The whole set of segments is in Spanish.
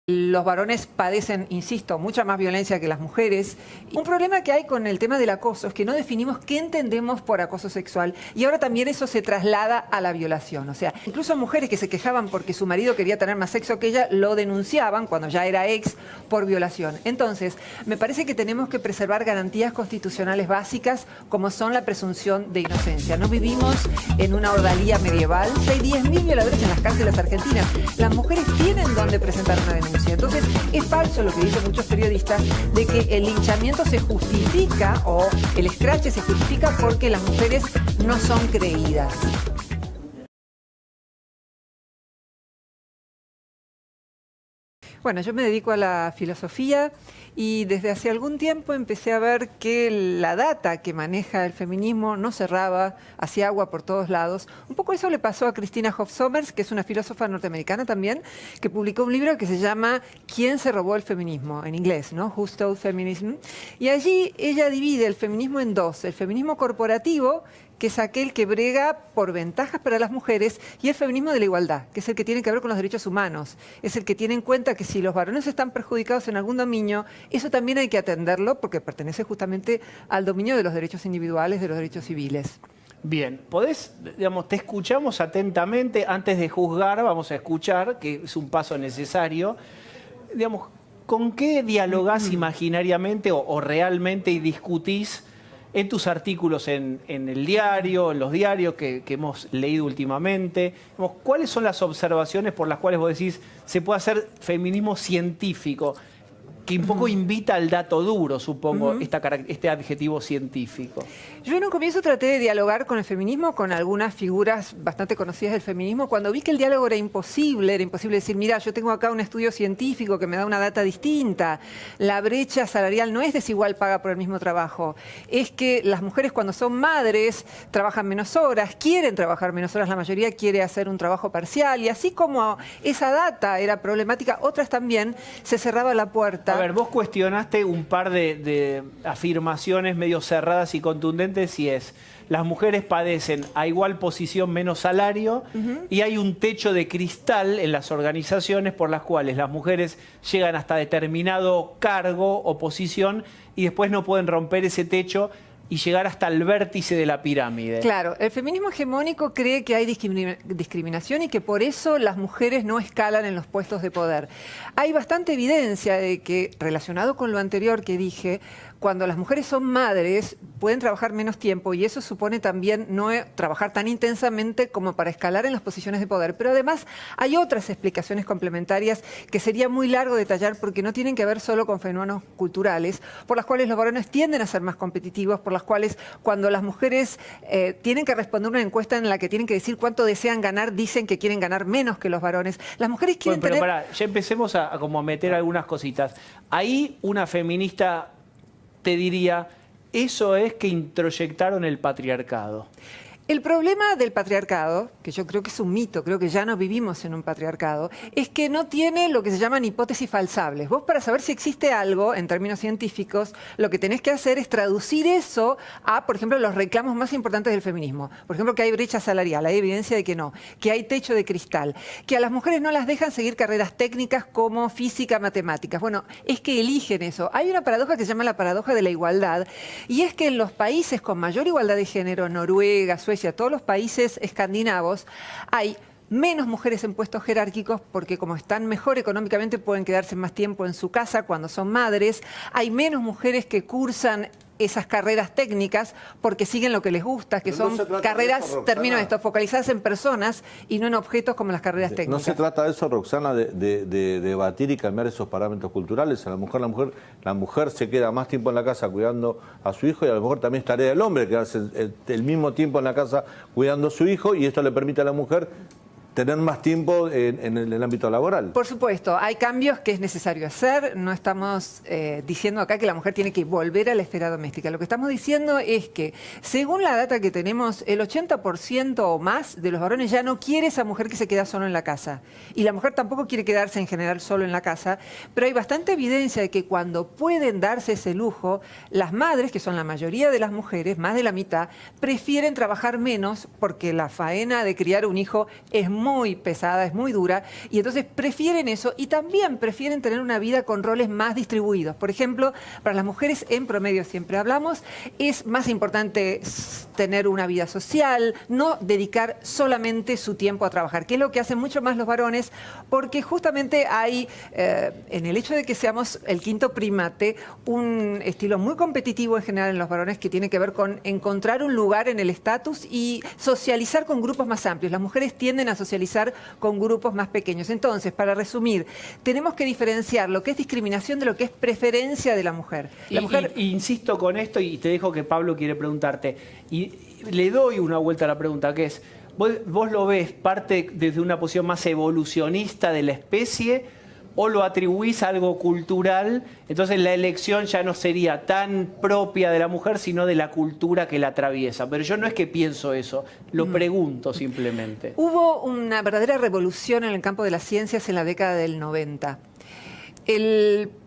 Los varones padecen, insisto, mucha más violencia que las mujeres. Un problema que hay con el tema del acoso es que no definimos qué entendemos por acoso sexual y ahora también eso se traslada a la violación. O sea, incluso mujeres que se quejaban porque su marido quería tener más sexo que ella, lo denunciaban cuando ya era ex por violación. Entonces, me parece que tenemos que preservar garantías constitucionales básicas como son la presunción de inocencia. No vivimos en una ordalía medieval. Hay 10.000 violadores en las cárceles argentinas. Las mujeres tienen donde presentar una denuncia. Entonces, es falso lo que dicen muchos periodistas de que el linchamiento se justifica o el escrache se justifica porque las mujeres no son creídas. Bueno, yo me dedico a la filosofía y desde hace algún tiempo empecé a ver que la data que maneja el feminismo no cerraba, hacía agua por todos lados. Un poco eso le pasó a Christina Hoff Sommers, que es una filósofa norteamericana también, que publicó un libro que se llama ¿Quién se robó el feminismo? En inglés, ¿no? Who Stole Feminism? Y allí ella divide el feminismo en dos, el feminismo corporativo, que es aquel que brega por ventajas para las mujeres, y el feminismo de la igualdad, que es el que tiene que ver con los derechos humanos. Es el que tiene en cuenta que si los varones están perjudicados en algún dominio, eso también hay que atenderlo porque pertenece justamente al dominio de los derechos individuales, de los derechos civiles. Bien, te escuchamos atentamente, antes de juzgar, vamos a escuchar, que es un paso necesario. Digamos, ¿con qué dialogás imaginariamente o realmente y discutís en tus artículos en el diario, en los diarios que hemos leído últimamente? ¿Cuáles son las observaciones por las cuales vos decís se puede hacer feminismo científico? Que un poco invita al dato duro, supongo, este adjetivo científico. Yo en un comienzo traté de dialogar con el feminismo, con algunas figuras bastante conocidas del feminismo. Cuando vi que el diálogo era imposible decir, mira, yo tengo acá un estudio científico que me da una data distinta. La brecha salarial no es desigual paga por el mismo trabajo. Es que las mujeres cuando son madres trabajan menos horas, quieren trabajar menos horas, la mayoría quiere hacer un trabajo parcial. Y así como esa data era problemática, otras también se cerraba la puerta. A ver, vos cuestionaste un par de afirmaciones medio cerradas y contundentes, y es: las mujeres padecen a igual posición menos salario, y hay un techo de cristal en las organizaciones por las cuales las mujeres llegan hasta determinado cargo o posición y después no pueden romper ese techo y llegar hasta el vértice de la pirámide. Claro, el feminismo hegemónico cree que hay discriminación y que por eso las mujeres no escalan en los puestos de poder. Hay bastante evidencia de que, relacionado con lo anterior que dije, cuando las mujeres son madres pueden trabajar menos tiempo y eso supone también no trabajar tan intensamente como para escalar en las posiciones de poder. Pero además hay otras explicaciones complementarias que sería muy largo detallar porque no tienen que ver solo con fenómenos culturales, por las cuales los varones tienden a ser más competitivos, por las cuales cuando las mujeres tienen que responder una encuesta en la que tienen que decir cuánto desean ganar, dicen que quieren ganar menos que los varones. Las mujeres quieren pero pará, ya empecemos a como meter algunas cositas. Ahí una feminista te diría, eso es que introyectaron el patriarcado. El problema del patriarcado, que yo creo que es un mito, creo que ya no vivimos en un patriarcado, es que no tiene lo que se llaman hipótesis falsables. Vos, para saber si existe algo en términos científicos, lo que tenés que hacer es traducir eso a, por ejemplo, los reclamos más importantes del feminismo. Por ejemplo, que hay brecha salarial, hay evidencia de que no, que hay techo de cristal, que a las mujeres no las dejan seguir carreras técnicas como física, matemáticas. Bueno, es que eligen eso. Hay una paradoja que se llama la paradoja de la igualdad, y es que en los países con mayor igualdad de género, Noruega, Suecia, todos los países escandinavos, hay menos mujeres en puestos jerárquicos porque como están mejor económicamente pueden quedarse más tiempo en su casa cuando son madres. Hay menos mujeres que cursan esas carreras técnicas porque siguen lo que les gusta, que son carreras, termino esto, focalizadas en personas y no en objetos como las carreras técnicas. No se trata de eso, Roxana, de debatir y cambiar esos parámetros culturales. A lo mejor la mujer se queda más tiempo en la casa cuidando a su hijo y a lo mejor también es tarea del hombre quedarse el mismo tiempo en la casa cuidando a su hijo, y esto le permite a la mujer tener más tiempo en el ámbito laboral. Por supuesto, hay cambios que es necesario hacer. No estamos diciendo acá que la mujer tiene que volver a la esfera doméstica. Lo que estamos diciendo es que, según la data que tenemos, el 80% o más de los varones ya no quiere esa mujer que se queda solo en la casa. Y la mujer tampoco quiere quedarse en general solo en la casa. Pero hay bastante evidencia de que cuando pueden darse ese lujo, las madres, que son la mayoría de las mujeres, más de la mitad, prefieren trabajar menos porque la faena de criar un hijo es muy muy pesada, es muy dura, y entonces prefieren eso y también prefieren tener una vida con roles más distribuidos. Por ejemplo, para las mujeres en promedio, siempre hablamos, es más importante tener una vida social, no dedicar solamente su tiempo a trabajar, que es lo que hacen mucho más los varones, porque justamente hay, en el hecho de que seamos el quinto primate, un estilo muy competitivo en general en los varones que tiene que ver con encontrar un lugar en el estatus y socializar con grupos más amplios. Las mujeres tienden a socializar con grupos más pequeños. Entonces, para resumir, tenemos que diferenciar lo que es discriminación de lo que es preferencia de la mujer. La mujer... Insisto con esto y te dejo que Pablo quiere preguntarte. Y le doy una vuelta a la pregunta, que es, ¿vos lo ves parte desde una posición más evolucionista de la especie o lo atribuís a algo cultural? Entonces la elección ya no sería tan propia de la mujer, sino de la cultura que la atraviesa. Pero yo no es que pienso eso, lo pregunto simplemente. Hubo una verdadera revolución en el campo de las ciencias en la década del 90.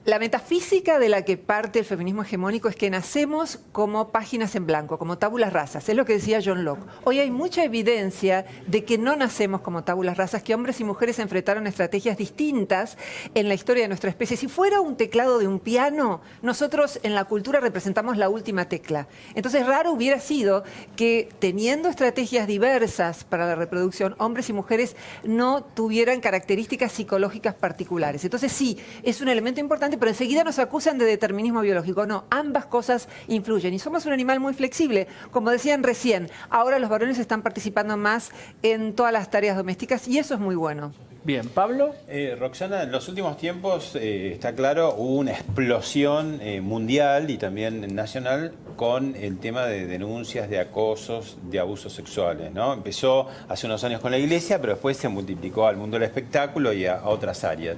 La metafísica de la que parte el feminismo hegemónico es que nacemos como páginas en blanco, como tábulas rasas. Es lo que decía John Locke. Hoy hay mucha evidencia de que no nacemos como tábulas rasas, que hombres y mujeres enfrentaron estrategias distintas en la historia de nuestra especie. Si fuera un teclado de un piano, nosotros en la cultura representamos la última tecla. Entonces, raro hubiera sido que, teniendo estrategias diversas para la reproducción, hombres y mujeres no tuvieran características psicológicas particulares. Entonces, sí, es un elemento importante, pero enseguida nos acusan de determinismo biológico. No, ambas cosas influyen y somos un animal muy flexible. Como decían recién, ahora los varones están participando más en todas las tareas domésticas y eso es muy bueno. Bien, Pablo. Roxana, en los últimos tiempos, está claro, hubo una explosión mundial y también nacional con el tema de denuncias de acosos, de abusos sexuales, ¿no? Empezó hace unos años con la iglesia, pero después se multiplicó al mundo del espectáculo y a otras áreas.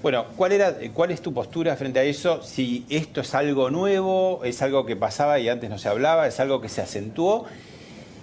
Bueno, ¿cuál es tu postura frente a eso? Si esto es algo nuevo, es algo que pasaba y antes no se hablaba, es algo que se acentuó.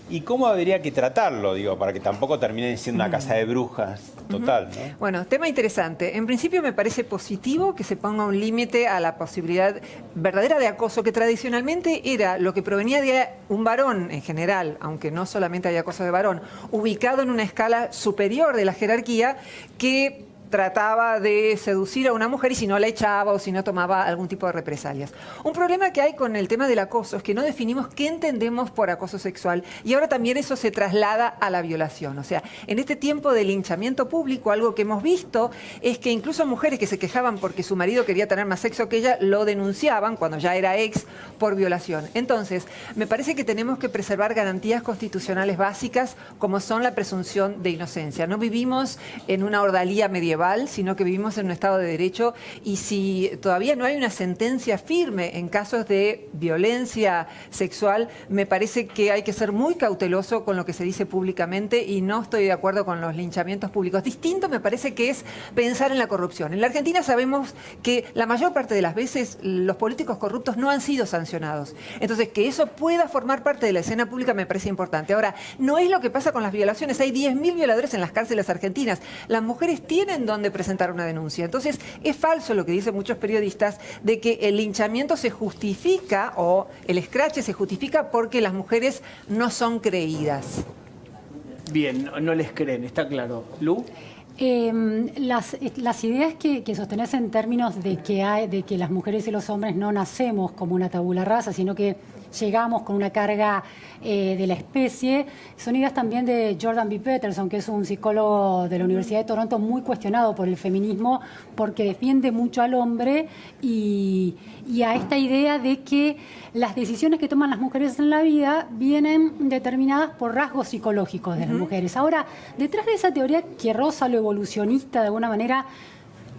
¿Y cómo habría que tratarlo, digo, para que tampoco termine siendo una casa de brujas total, ¿no? Bueno, tema interesante. En principio me parece positivo que se ponga un límite a la posibilidad verdadera de acoso, que tradicionalmente era lo que provenía de un varón en general, aunque no solamente hay acoso de varón, ubicado en una escala superior de la jerarquía que trataba de seducir a una mujer y si no la echaba o si no tomaba algún tipo de represalias. Un problema que hay con el tema del acoso es que no definimos qué entendemos por acoso sexual y ahora también eso se traslada a la violación. O sea, en este tiempo de linchamiento público, algo que hemos visto es que incluso mujeres que se quejaban porque su marido quería tener más sexo que ella, lo denunciaban cuando ya era ex por violación. Entonces, me parece que tenemos que preservar garantías constitucionales básicas como son la presunción de inocencia. No vivimos en una ordalía medieval, sino que vivimos en un Estado de Derecho y si todavía no hay una sentencia firme en casos de violencia sexual, me parece que hay que ser muy cauteloso con lo que se dice públicamente y no estoy de acuerdo con los linchamientos públicos. Distinto me parece que es pensar en la corrupción. En la Argentina sabemos que la mayor parte de las veces los políticos corruptos no han sido sancionados. Entonces, que eso pueda formar parte de la escena pública me parece importante. Ahora, no es lo que pasa con las violaciones. Hay 10.000 violadores en las cárceles argentinas. Las mujeres tienen donde presentar una denuncia. Entonces, es falso lo que dicen muchos periodistas de que el linchamiento se justifica o el escrache se justifica porque las mujeres no son creídas. Bien, no les creen, está claro. ¿Lu? Las ideas que sostenés en términos de que las mujeres y los hombres no nacemos como una tabula rasa, sino que llegamos con una carga de la especie, son ideas también de Jordan B. Peterson, que es un psicólogo de la Universidad de Toronto muy cuestionado por el feminismo porque defiende mucho al hombre y a esta idea de que las decisiones que toman las mujeres en la vida vienen determinadas por rasgos psicológicos de las mujeres. Ahora, detrás de esa teoría que roza lo evolucionista de alguna manera,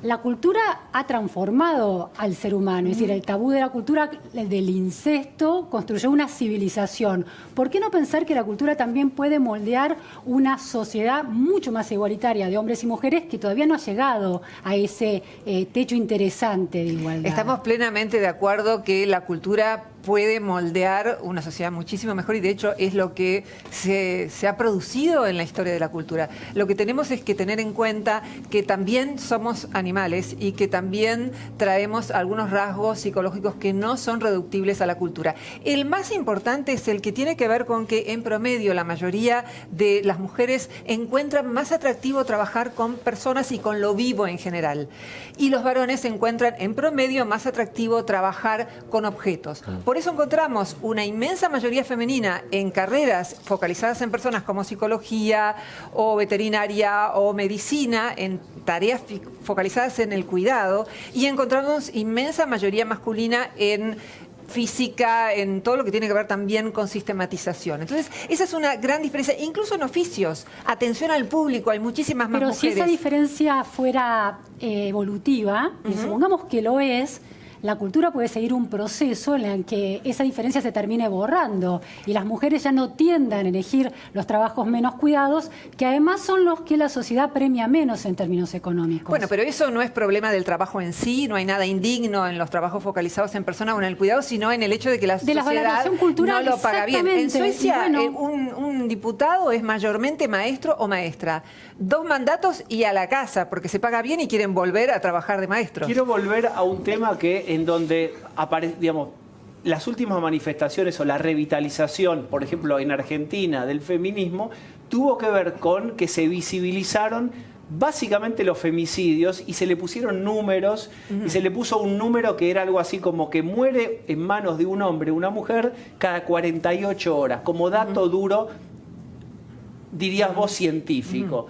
la cultura ha transformado al ser humano, es decir, el tabú de la cultura del incesto construyó una civilización. ¿Por qué no pensar que la cultura también puede moldear una sociedad mucho más igualitaria de hombres y mujeres que todavía no ha llegado a ese techo interesante de igualdad? Estamos plenamente de acuerdo que la cultura puede moldear una sociedad muchísimo mejor y de hecho es lo que se ha producido en la historia de la cultura. Lo que tenemos es que tener en cuenta que también somos animales y que también traemos algunos rasgos psicológicos que no son reductibles a la cultura. El más importante es el que tiene que ver con que en promedio la mayoría de las mujeres encuentran más atractivo trabajar con personas y con lo vivo en general. Y los varones encuentran en promedio más atractivo trabajar con objetos. Por eso encontramos una inmensa mayoría femenina en carreras focalizadas en personas como psicología o veterinaria o medicina, en tareas focalizadas en el cuidado, y encontramos inmensa mayoría masculina en física, en todo lo que tiene que ver también con sistematización. Entonces, esa es una gran diferencia, incluso en oficios, atención al público, hay muchísimas más mujeres. Pero si esa diferencia fuera evolutiva, y supongamos que lo es, la cultura puede seguir un proceso en el que esa diferencia se termine borrando y las mujeres ya no tiendan a elegir los trabajos menos cuidados, que además son los que la sociedad premia menos en términos económicos. Bueno, pero eso no es problema del trabajo en sí, no hay nada indigno en los trabajos focalizados en persona o en el cuidado, sino en el hecho de que la sociedad cultural, no lo paga bien. En Suecia, bueno, un diputado es mayormente maestro o maestra. 2 mandatos y a la casa, porque se paga bien y quieren volver a trabajar de maestro. Quiero volver a un tema en donde aparece, digamos, las últimas manifestaciones o la revitalización, por ejemplo, en Argentina, del feminismo, tuvo que ver con que se visibilizaron básicamente los femicidios y se le pusieron números, y se le puso un número que era algo así como que muere en manos de un hombre o una mujer cada 48 horas, como dato duro, dirías vos, científico.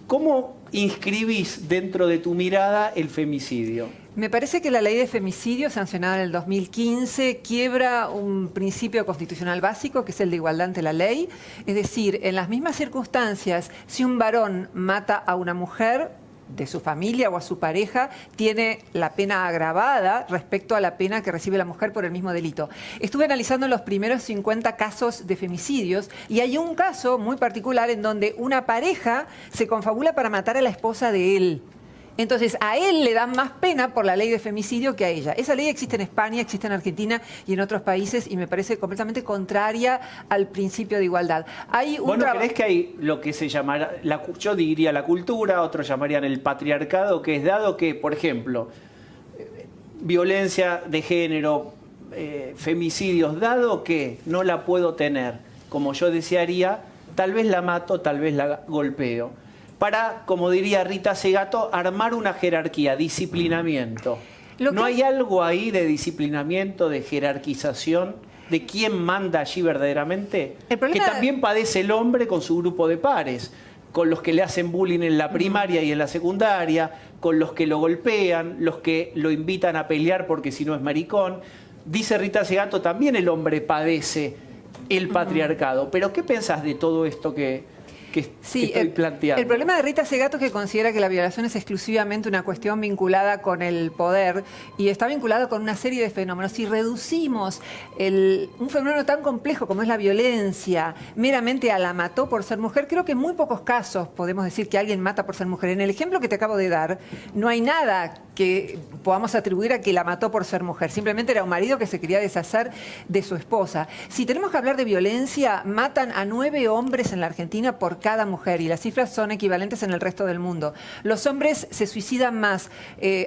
¿Cómo inscribís dentro de tu mirada el femicidio? Me parece que la ley de femicidio, sancionada en el 2015, quiebra un principio constitucional básico, que es el de igualdad ante la ley. Es decir, en las mismas circunstancias, si un varón mata a una mujer de su familia o a su pareja, tiene la pena agravada respecto a la pena que recibe la mujer por el mismo delito. Estuve analizando los primeros 50 casos de femicidios y hay un caso muy particular en donde una pareja se confabula para matar a la esposa de él. Entonces, a él le dan más pena por la ley de femicidio que a ella. Esa ley existe en España, existe en Argentina y en otros países y me parece completamente contraria al principio de igualdad. ¿Vos no creés que hay lo que se llamará, yo diría la cultura, otros llamarían el patriarcado, que es dado que, por ejemplo, violencia de género, femicidios, dado que no la puedo tener como yo desearía, tal vez la mato, tal vez la golpeo. Para, como diría Rita Segato, armar una jerarquía, disciplinamiento. ¿No hay algo ahí de disciplinamiento, de jerarquización, de quién manda allí verdaderamente? Que también padece el hombre con su grupo de pares, con los que le hacen bullying en la primaria y en la secundaria, con los que lo golpean, los que lo invitan a pelear porque si no es maricón. Dice Rita Segato, también el hombre padece el patriarcado. Pero ¿qué pensás de todo esto que estoy planteando? El problema de Rita Segato es que considera que la violación es exclusivamente una cuestión vinculada con el poder y está vinculada con una serie de fenómenos. Si reducimos un fenómeno tan complejo como es la violencia meramente a la mató por ser mujer, creo que en muy pocos casos podemos decir que alguien mata por ser mujer. En el ejemplo que te acabo de dar, no hay nada que podamos atribuir a que la mató por ser mujer. Simplemente era un marido que se quería deshacer de su esposa. Si tenemos que hablar de violencia, matan a 9 hombres en la Argentina por cada mujer y las cifras son equivalentes en el resto del mundo. Los hombres se suicidan más,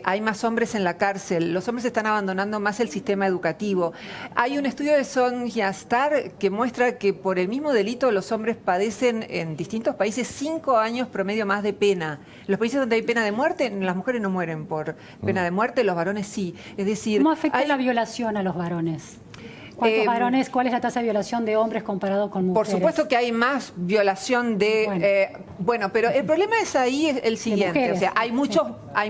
hay más hombres en la cárcel, los hombres están abandonando más el sistema educativo. Hay un estudio de Sonja Starr que muestra que por el mismo delito los hombres padecen en distintos países 5 años promedio más de pena. Los países donde hay pena de muerte, las mujeres no mueren por pena de muerte, los varones sí. Es decir, ¿cómo afecta la violación a los varones? ¿Cuántos varones, cuál es la tasa de violación de hombres comparado con mujeres? Por supuesto que hay más violación de... Bueno, pero el problema es ahí el siguiente. Mujeres, o sea, hay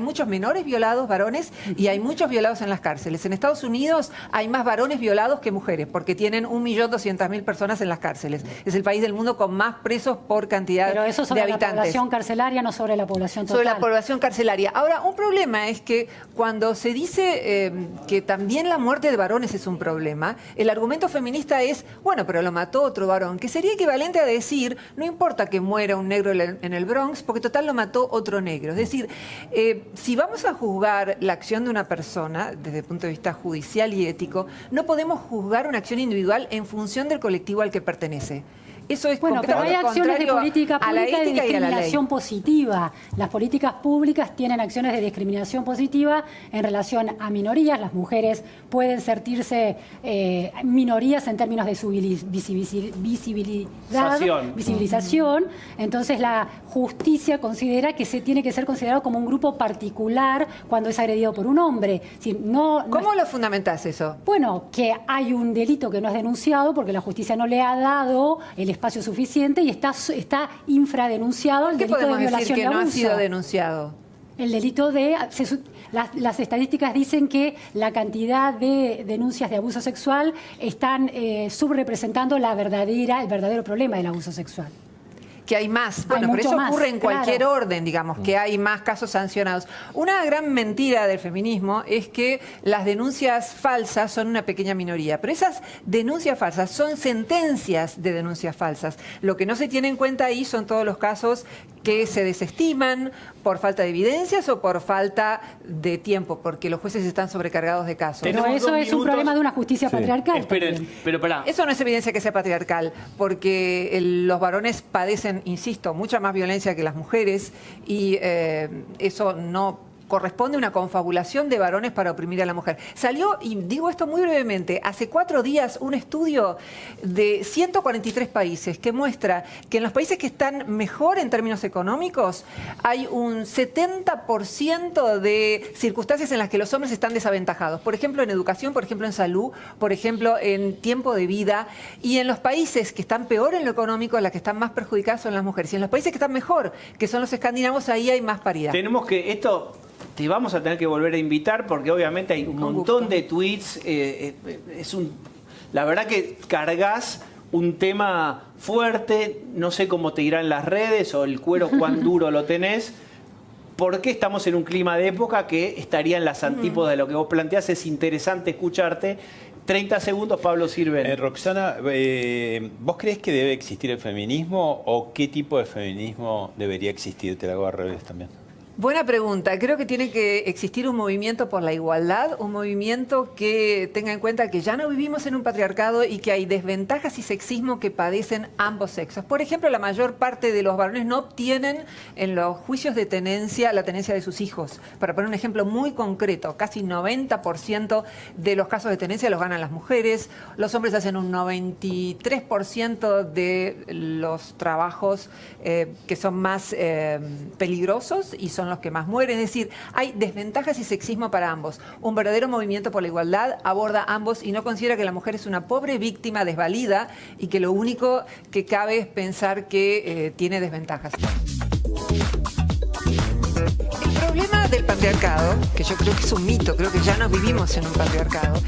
muchos menores violados, varones, y hay muchos violados en las cárceles. En Estados Unidos hay más varones violados que mujeres, porque tienen 1.200.000 personas en las cárceles. Es el país del mundo con más presos por cantidad de habitantes. Pero eso sobre la población carcelaria, no sobre la población total. Sobre la población carcelaria. Ahora, un problema es que cuando se dice que también la muerte de varones es un problema, El argumento feminista es, bueno, pero lo mató otro varón, que sería equivalente a decir, no importa que muera un negro en el Bronx, porque total lo mató otro negro. Es decir, si vamos a juzgar la acción de una persona desde el punto de vista judicial y ético, no podemos juzgar una acción individual en función del colectivo al que pertenece. Eso es bueno, pero hay acciones de política a la pública de ética y a la ley. discriminación positiva. Las políticas públicas tienen acciones de discriminación positiva en relación a minorías. Las mujeres pueden sentirse minorías en términos de su visibilización. Entonces la justicia considera que se tiene que ser considerado como un grupo particular cuando es agredido por un hombre. Si ¿Cómo lo fundamentás eso? Bueno, que hay un delito que no es denunciado porque la justicia no le ha dado el espacio suficiente y está infradenunciado el delito de violación y abuso. ¿Qué podemos decir que no ha sido denunciado? El delito de... Las estadísticas dicen que la cantidad de denuncias de abuso sexual están subrepresentando el verdadero problema del abuso sexual. Que hay más. Bueno, pero eso ocurre en cualquier orden, digamos, que hay más casos sancionados. Una gran mentira del feminismo es que las denuncias falsas son una pequeña minoría, pero esas denuncias falsas son sentencias de denuncias falsas. Lo que no se tiene en cuenta ahí son todos los casos que se desestiman por falta de evidencias o por falta de tiempo, porque los jueces están sobrecargados de casos. Pero eso es un problema de una justicia patriarcal. Esperen, pero pará. Eso no es evidencia que sea patriarcal, porque los varones padecen, insisto, mucha más violencia que las mujeres y eso no corresponde a una confabulación de varones para oprimir a la mujer. Salió, y digo esto muy brevemente, hace 4 días un estudio de 143 países que muestra que en los países que están mejor en términos económicos hay un 70% de circunstancias en las que los hombres están desaventajados. Por ejemplo, en educación, por ejemplo, en salud, por ejemplo, en tiempo de vida. Y en los países que están peor en lo económico, las que están más perjudicadas son las mujeres. Y en los países que están mejor, que son los escandinavos, ahí hay más paridad. Tenemos que te vamos a tener que volver a invitar porque obviamente hay un montón de tweets. La verdad que cargas un tema fuerte, no sé cómo te irán las redes o el cuero cuán duro lo tenés, porque estamos en un clima de época que estaría en las antípodas de lo que vos planteás. Es interesante escucharte. 30 segundos, Pablo Sirven. Roxana, ¿vos crees que debe existir el feminismo o qué tipo de feminismo debería existir? Te lo hago al revés también. Buena pregunta. Creo que tiene que existir un movimiento por la igualdad, un movimiento que tenga en cuenta que ya no vivimos en un patriarcado y que hay desventajas y sexismo que padecen ambos sexos. Por ejemplo, la mayor parte de los varones no obtienen en los juicios de tenencia la tenencia de sus hijos. Para poner un ejemplo muy concreto, casi 90% de los casos de tenencia los ganan las mujeres, los hombres hacen un 93% de los trabajos que son más peligrosos y son los que más mueren. Es decir, hay desventajas y sexismo para ambos. Un verdadero movimiento por la igualdad aborda ambos y no considera que la mujer es una pobre víctima desvalida y que lo único que cabe es pensar que tiene desventajas. El problema del patriarcado, que yo creo que es un mito, creo que ya no vivimos en un patriarcado,